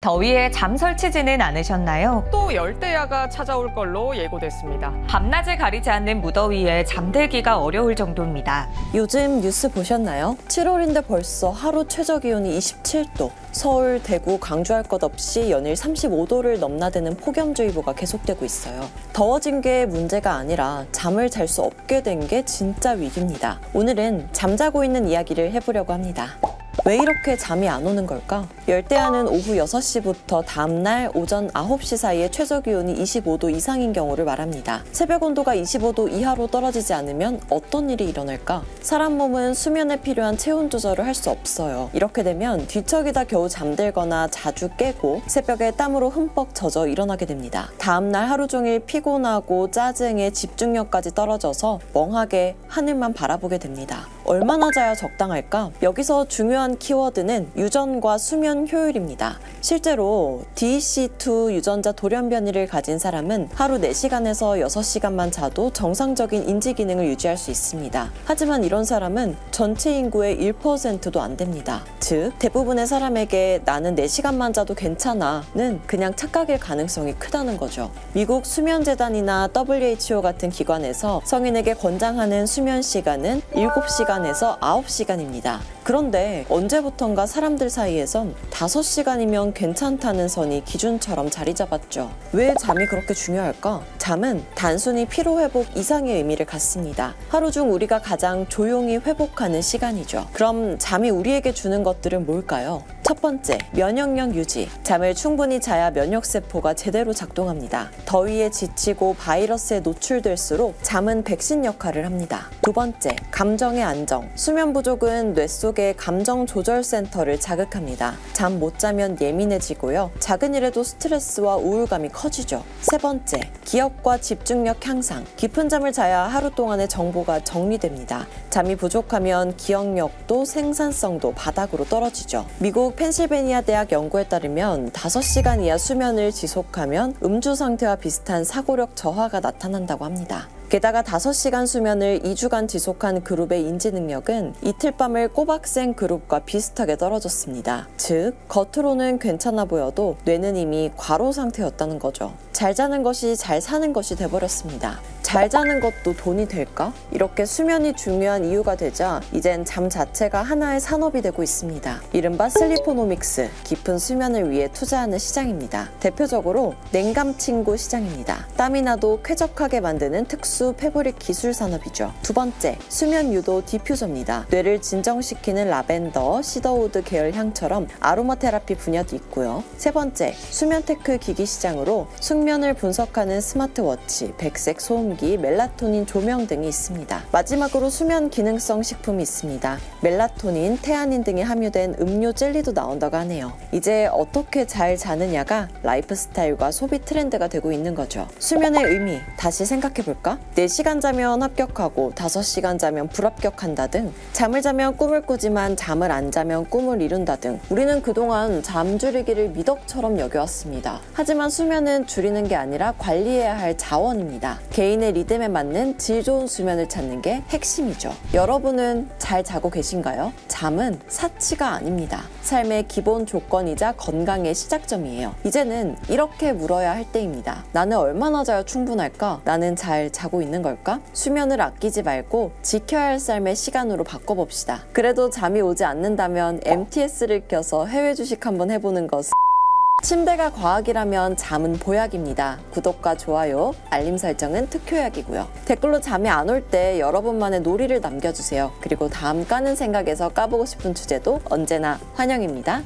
더위에 잠 설치지는 않으셨나요? 또 열대야가 찾아올 걸로 예고됐습니다. 밤낮을 가리지 않는 무더위에 잠들기가 어려울 정도입니다. 요즘 뉴스 보셨나요? 7월인데 벌써 하루 최저기온이 27도. 서울, 대구, 강주 할 것 없이 연일 35도를 넘나드는 폭염주의보가 계속되고 있어요. 더워진 게 문제가 아니라 잠을 잘 수 없게 된 게 진짜 위기입니다. 오늘은 잠자고 있는 이야기를 해보려고 합니다. 왜 이렇게 잠이 안 오는 걸까? 열대야는 오후 6시부터 다음날 오전 9시 사이에 최저기온이 25도 이상인 경우를 말합니다. 새벽 온도가 25도 이하로 떨어지지 않으면 어떤 일이 일어날까? 사람 몸은 수면에 필요한 체온 조절을 할 수 없어요. 이렇게 되면 뒤척이다 겨우 잠들거나 자주 깨고 새벽에 땀으로 흠뻑 젖어 일어나게 됩니다. 다음날 하루 종일 피곤하고 짜증에 집중력까지 떨어져서 멍하게 하늘만 바라보게 됩니다. 얼마나 자야 적당할까? 여기서 중요한 키워드는 유전과 수면 효율입니다. 실제로 DEC2 유전자 돌연변이를 가진 사람은 하루 4시간에서 6시간만 자도 정상적인 인지 기능을 유지할 수 있습니다. 하지만 이런 사람은 전체 인구의 1%도 안 됩니다. 즉, 대부분의 사람에게 나는 4시간만 자도 괜찮아는 그냥 착각일 가능성이 크다는 거죠. 미국 수면재단이나 WHO 같은 기관에서 성인에게 권장하는 수면 시간은 7시간에서 9시간입니다. 그런데 언제부턴가 사람들 사이에선 5시간이면 괜찮다는 선이 기준처럼 자리 잡았죠. 왜 잠이 그렇게 중요할까? 잠은 단순히 피로회복 이상의 의미를 갖습니다. 하루 중 우리가 가장 조용히 회복하는 시간이죠. 그럼 잠이 우리에게 주는 것들은 뭘까요? 첫 번째, 면역력 유지. 잠을 충분히 자야 면역세포가 제대로 작동합니다. 더위에 지치고 바이러스에 노출될수록 잠은 백신 역할을 합니다. 두 번째, 감정의 안정. 수면 부족은 뇌 속의 감정 조절 센터를 자극합니다. 잠 못 자면 예민해지고요. 작은 일에도 스트레스와 우울감이 커지죠. 세 번째, 기억과 집중력 향상. 깊은 잠을 자야 하루 동안의 정보가 정리됩니다. 잠이 부족하면 기억력도 생산성도 바닥으로 떨어지죠. 미국 펜실베니아 대학 연구에 따르면 5시간 이하 수면을 지속하면 음주 상태와 비슷한 사고력 저하가 나타난다고 합니다. 게다가 5시간 수면을 2주간 지속한 그룹의 인지 능력은 이틀 밤을 꼬박 샌 그룹과 비슷하게 떨어졌습니다. 즉, 겉으로는 괜찮아 보여도 뇌는 이미 과로 상태였다는 거죠. 잘 자는 것이 잘 사는 것이 돼버렸습니다. 잘 자는 것도 돈이 될까? 이렇게 수면이 중요한 이유가 되자 이젠 잠 자체가 하나의 산업이 되고 있습니다. 이른바 슬리포노믹스, 깊은 수면을 위해 투자하는 시장입니다. 대표적으로 냉감침구 시장입니다. 땀이 나도 쾌적하게 만드는 특수 패브릭 기술 산업이죠. 두 번째, 수면 유도 디퓨저입니다. 뇌를 진정시키는 라벤더, 시더우드 계열 향처럼 아로마 테라피 분야도 있고요. 세 번째, 수면 테크 기기 시장으로 숙면을 분석하는 스마트워치, 백색 소음기, 멜라토닌 조명 등이 있습니다. 마지막으로 수면 기능성 식품이 있습니다. 멜라토닌, 테아닌 등이 함유된 음료 젤리도 나온다고 하네요. 이제 어떻게 잘 자느냐가 라이프 스타일과 소비 트렌드가 되고 있는 거죠. 수면의 의미 다시 생각해볼까? 4시간 자면 합격하고 5시간 자면 불합격한다 등 잠을 자면 꿈을 꾸지만 잠을 안 자면 꿈을 이룬다 등 우리는 그동안 잠 줄이기를 미덕처럼 여겨왔습니다. 하지만 수면은 줄이는 게 아니라 관리해야 할 자원입니다. 개인의 리듬에 맞는 질 좋은 수면을 찾는 게 핵심이죠. 여러분은 잘 자고 계신가요? 잠은 사치가 아닙니다. 삶의 기본 조건이자 건강의 시작점이에요. 이제는 이렇게 물어야 할 때입니다. 나는 얼마나 자야 충분할까? 나는 잘 자고 있는 걸까? 수면을 아끼지 말고 지켜야 할 삶의 시간으로 바꿔봅시다. 그래도 잠이 오지 않는다면 MTS를 껴서 해외 주식 한번 해보는 것. 침대가 과학이라면 잠은 보약입니다. 구독과 좋아요, 알림 설정은 특효약이고요. 댓글로 잠이 안 올 때 여러분만의 놀이를 남겨주세요. 그리고 다음 까는 생각에서 까보고 싶은 주제도 언제나 환영입니다.